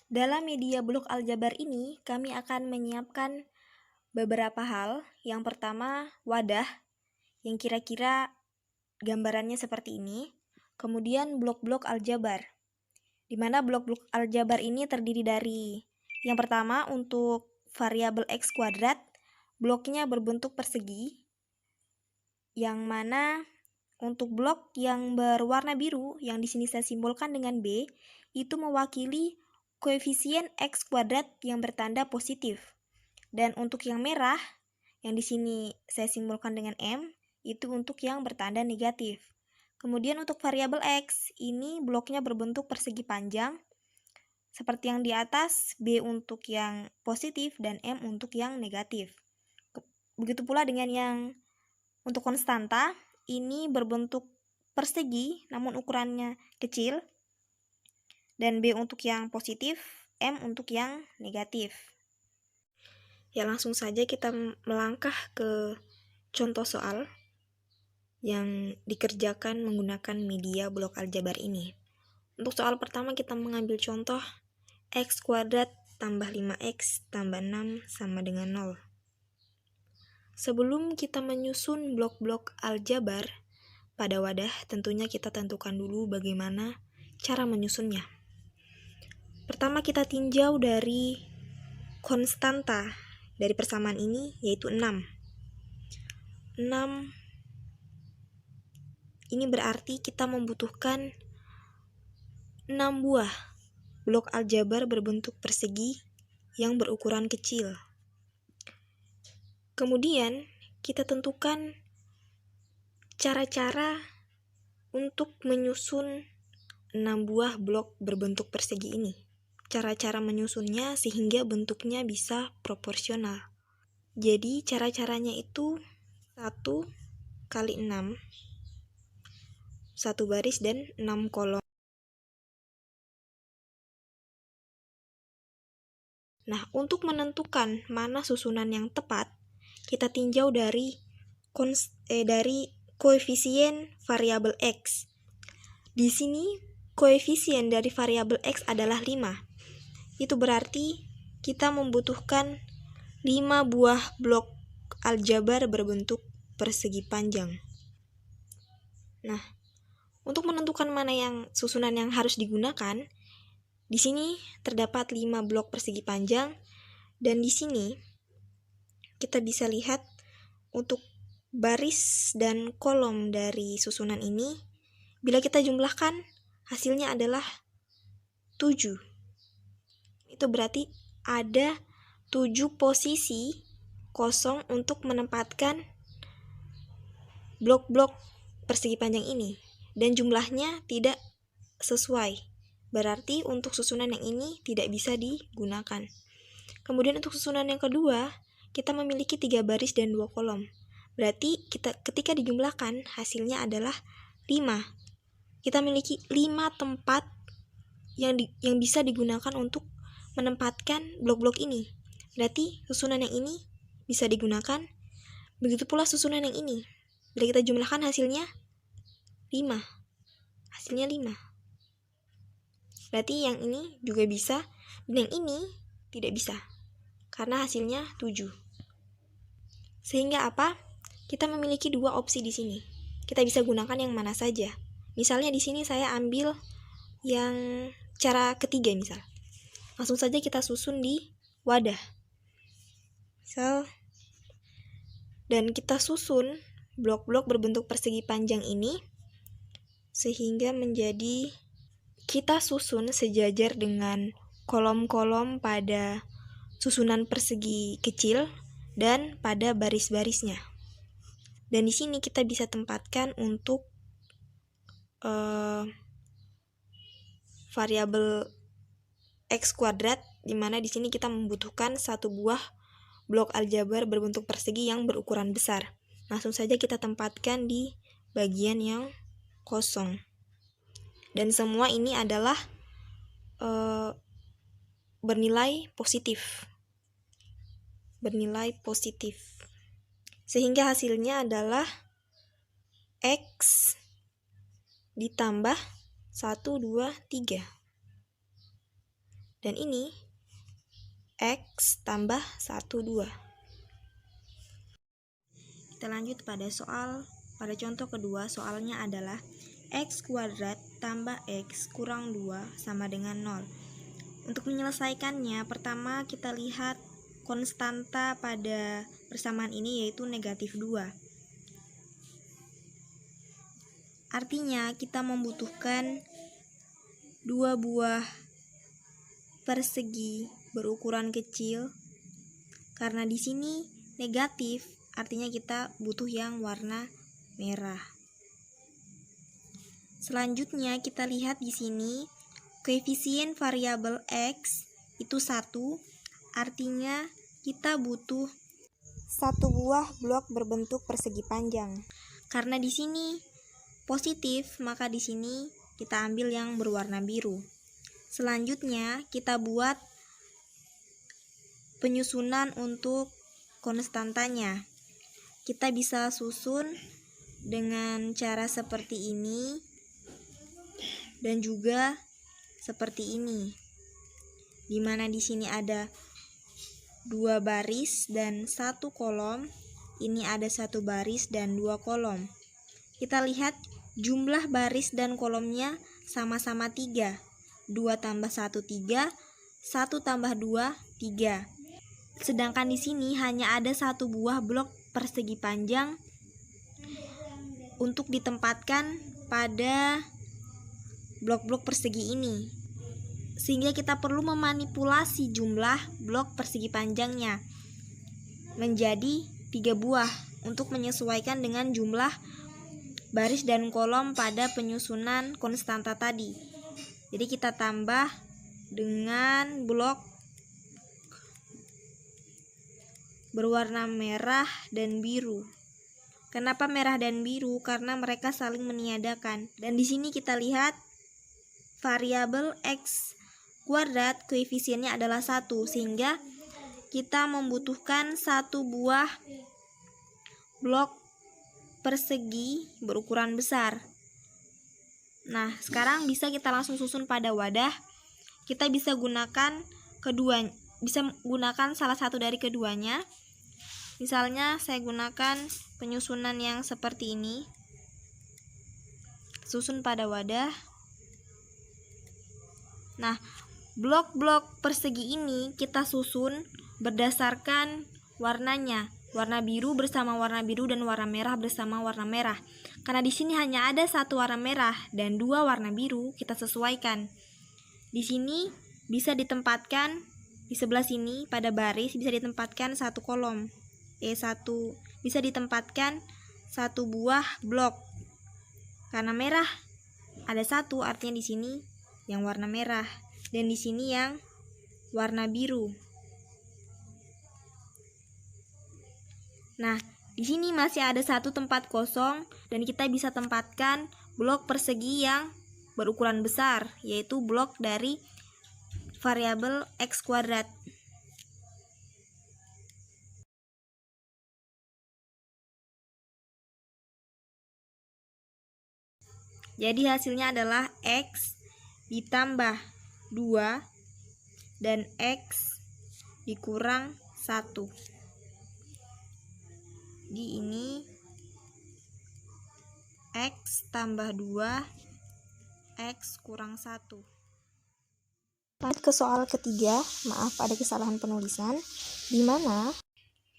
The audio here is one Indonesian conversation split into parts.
Dalam media blok aljabar ini, kami akan menyiapkan beberapa hal. Yang pertama, wadah yang kira-kira gambarannya seperti ini. Kemudian blok-blok aljabar, di mana blok-blok aljabar ini terdiri dari yang pertama untuk variabel x kuadrat, bloknya berbentuk persegi, yang mana untuk blok yang berwarna biru yang di sini saya simbolkan dengan B, itu mewakili koefisien x kuadrat yang bertanda positif. Dan untuk yang merah yang di sini saya simbolkan dengan M, itu untuk yang bertanda negatif. Kemudian untuk variabel X, ini bloknya berbentuk persegi panjang, seperti yang di atas, B untuk yang positif dan M untuk yang negatif. Begitu pula dengan yang untuk konstanta, ini berbentuk persegi namun ukurannya kecil, dan B untuk yang positif, M untuk yang negatif. Ya, langsung saja kita melangkah ke contoh soal yang dikerjakan menggunakan media blok aljabar ini. Untuk soal pertama kita mengambil contoh x kuadrat tambah 5x tambah 6 sama dengan 0. Sebelum kita menyusun blok-blok aljabar pada wadah, tentunya kita tentukan dulu bagaimana cara menyusunnya. Pertama kita tinjau dari konstanta dari persamaan ini, yaitu 6. 6 ini berarti kita membutuhkan 6 buah blok aljabar berbentuk persegi yang berukuran kecil. Kemudian kita tentukan cara-cara untuk menyusun 6 buah blok berbentuk persegi ini. Cara-cara menyusunnya sehingga bentuknya bisa proporsional. Jadi cara-caranya itu 1 kali 6, 1 baris dan 6 kolom. Nah, untuk menentukan mana susunan yang tepat, kita tinjau dari koefisien variabel X. Di sini koefisien dari variabel X adalah 5. Itu berarti kita membutuhkan 5 buah blok aljabar berbentuk persegi panjang. Nah, untuk menentukan mana yang susunan yang harus digunakan, di sini terdapat 5 blok persegi panjang, dan di sini kita bisa lihat untuk baris dan kolom dari susunan ini, bila kita jumlahkan, hasilnya adalah 7. Itu berarti ada 7 posisi kosong untuk menempatkan blok-blok persegi panjang ini, dan jumlahnya tidak sesuai. Berarti untuk susunan yang ini tidak bisa digunakan. Kemudian untuk susunan yang kedua, kita memiliki 3 baris dan 2 kolom. Berarti ketika dijumlahkan hasilnya adalah 5. Kita memiliki 5 tempat yang bisa digunakan untuk menempatkan blok-blok ini. Berarti susunan yang ini bisa digunakan. Begitu pula susunan yang ini. Bila kita jumlahkan hasilnya 5. Hasilnya 5. Berarti yang ini juga bisa, dan yang ini tidak bisa, karena hasilnya 7. Sehingga apa? Kita memiliki 2 opsi di sini. Kita bisa gunakan yang mana saja. Misalnya di sini saya ambil yang cara ketiga misal. Langsung saja kita susun di wadah. Misal, dan kita susun blok-blok berbentuk persegi panjang ini sehingga menjadi, kita susun sejajar dengan kolom-kolom pada susunan persegi kecil dan pada baris-barisnya. Dan di sini kita bisa tempatkan untuk variabel x kuadrat, di mana di sini kita membutuhkan 1 buah blok aljabar berbentuk persegi yang berukuran besar. Langsung saja kita tempatkan di bagian yang kosong. Dan semua ini adalah bernilai positif. Sehingga hasilnya adalah X ditambah 1, 2, 3. Dan ini X tambah 1, 2. Kita lanjut pada contoh kedua. Soalnya adalah X kuadrat tambah X kurang 2 sama dengan 0. Untuk menyelesaikannya, pertama kita lihat konstanta pada persamaan ini yaitu negatif 2. Artinya kita membutuhkan 2 buah persegi berukuran kecil. Karena di sini negatif, artinya kita butuh yang warna merah. Selanjutnya kita lihat di sini koefisien variabel X itu 1, artinya kita butuh 1 buah blok berbentuk persegi panjang. Karena di sini positif, maka di sini kita ambil yang berwarna biru. Selanjutnya kita buat penyusunan untuk konstantanya. Kita bisa susun dengan cara seperti ini dan juga seperti ini, dimana di sini ada 2 baris dan 1 kolom. Ini ada 1 baris dan 2 kolom. Kita lihat jumlah baris dan kolomnya sama-sama 3. 2 tambah 1, 3. 1 tambah 2, 3. Sedangkan di sini hanya ada 1 buah blok persegi panjang untuk ditempatkan pada blok-blok persegi ini. Sehingga kita perlu memanipulasi jumlah blok persegi panjangnya menjadi 3 buah untuk menyesuaikan dengan jumlah baris dan kolom pada penyusunan konstanta tadi. Jadi kita tambah dengan blok berwarna merah dan biru. Kenapa merah dan biru? Karena mereka saling meniadakan. Dan di sini kita lihat variabel X kuadrat koefisiennya adalah 1, sehingga kita membutuhkan 1 buah blok persegi berukuran besar. Nah, sekarang bisa kita langsung susun pada wadah. Kita bisa gunakan salah satu dari keduanya. Misalnya saya gunakan penyusunan yang seperti ini. Susun pada wadah. Nah, blok-blok persegi ini kita susun berdasarkan warnanya. Warna biru bersama warna biru dan warna merah bersama warna merah. Karena di sini hanya ada 1 warna merah dan 2 warna biru, kita sesuaikan. Di sini bisa ditempatkan di sebelah sini pada baris bisa ditempatkan 1 kolom. Bisa ditempatkan 1 buah blok. Karena merah ada 1, artinya di sini yang warna merah dan di sini yang warna biru. Nah, di sini masih ada 1 tempat kosong dan kita bisa tempatkan blok persegi yang berukuran besar, yaitu blok dari variabel X kuadrat. Jadi hasilnya adalah X ditambah 2 dan X dikurang 1. Di ini X tambah 2, X kurang 1. Lanjut ke soal ketiga. Maaf, ada kesalahan penulisan, di mana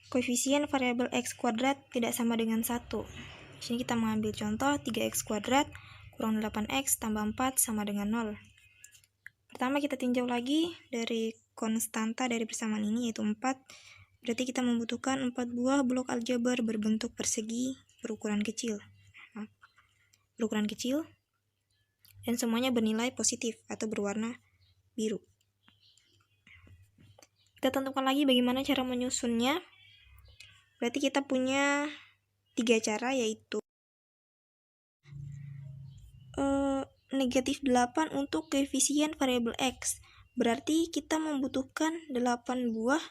koefisien variabel X kuadrat tidak sama dengan 1. Di sini kita mengambil contoh 3X kuadrat kurang 8X tambah 4 sama dengan 0. Pertama kita tinjau lagi dari konstanta dari persamaan ini yaitu 4. Berarti kita membutuhkan 4 buah blok aljabar berbentuk persegi berukuran kecil. Dan semuanya bernilai positif atau berwarna biru. Kita tentukan lagi bagaimana cara menyusunnya. Berarti kita punya 3 cara, yaitu negatif 8 untuk koefisien variabel X. Berarti kita membutuhkan 8 buah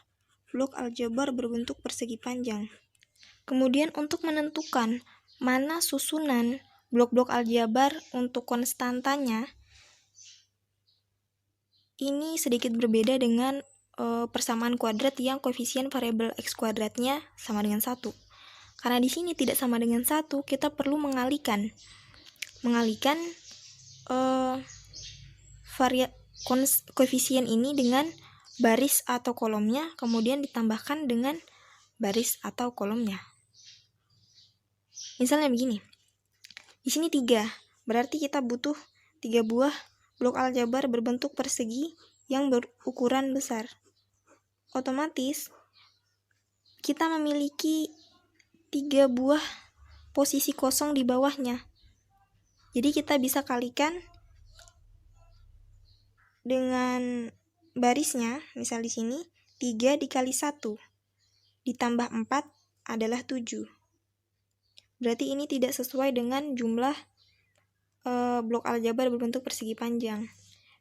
blok aljabar berbentuk persegi panjang. Kemudian untuk menentukan mana susunan blok-blok aljabar untuk konstantanya, ini sedikit berbeda dengan persamaan kuadrat yang koefisien variabel x kuadratnya sama dengan 1. Karena di sini tidak sama dengan 1, kita perlu mengalihkan koefisien ini dengan baris atau kolomnya, kemudian ditambahkan dengan baris atau kolomnya. Misalnya begini. Di sini 3, berarti kita butuh 3 buah blok aljabar berbentuk persegi yang berukuran besar. Otomatis kita memiliki 3 buah posisi kosong di bawahnya. Jadi kita bisa kalikan dengan barisnya. Misal di sini 3 dikali 1 ditambah 4 adalah 7. Berarti ini tidak sesuai dengan jumlah blok aljabar berbentuk persegi panjang.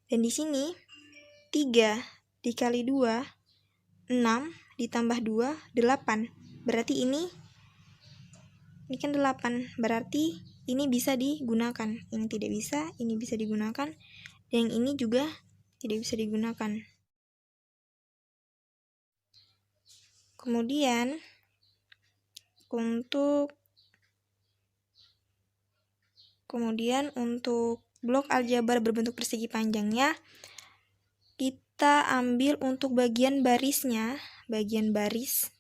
Dan di sini 3 dikali 2 6 ditambah 2 8. Berarti ini kan 8. Berarti ini bisa digunakan. Ini tidak bisa, ini bisa digunakan, dan yang ini juga tidak bisa digunakan. Kemudian untuk blok aljabar berbentuk persegi panjangnya, kita ambil untuk bagian barisnya, bagian baris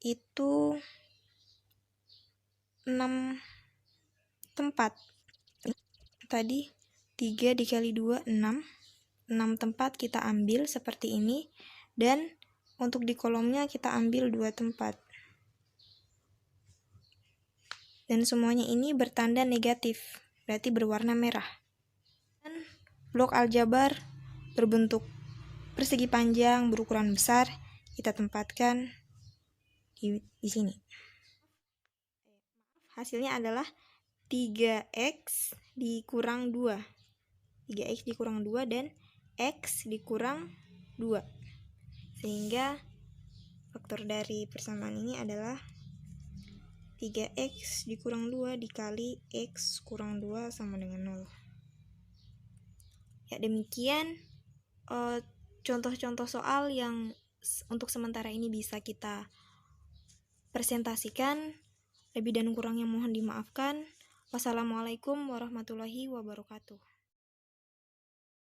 itu 6 tempat. Tadi 3 dikali 2, 6 tempat kita ambil seperti ini, dan untuk di kolomnya kita ambil 2 tempat. Dan semuanya ini bertanda negatif, berarti berwarna merah. Dan blok aljabar berbentuk persegi panjang berukuran besar kita tempatkan di sini. Hasilnya adalah 3x dikurang 2. 3x dikurang 2 dan x dikurang 2. Sehingga faktor dari persamaan ini adalah 3x dikurang 2 dikali x kurang 2 sama dengan 0. Ya, demikian contoh-contoh soal yang untuk sementara ini bisa kita presentasikan. Lebih dan kurangnya mohon dimaafkan. Wassalamualaikum warahmatullahi wabarakatuh.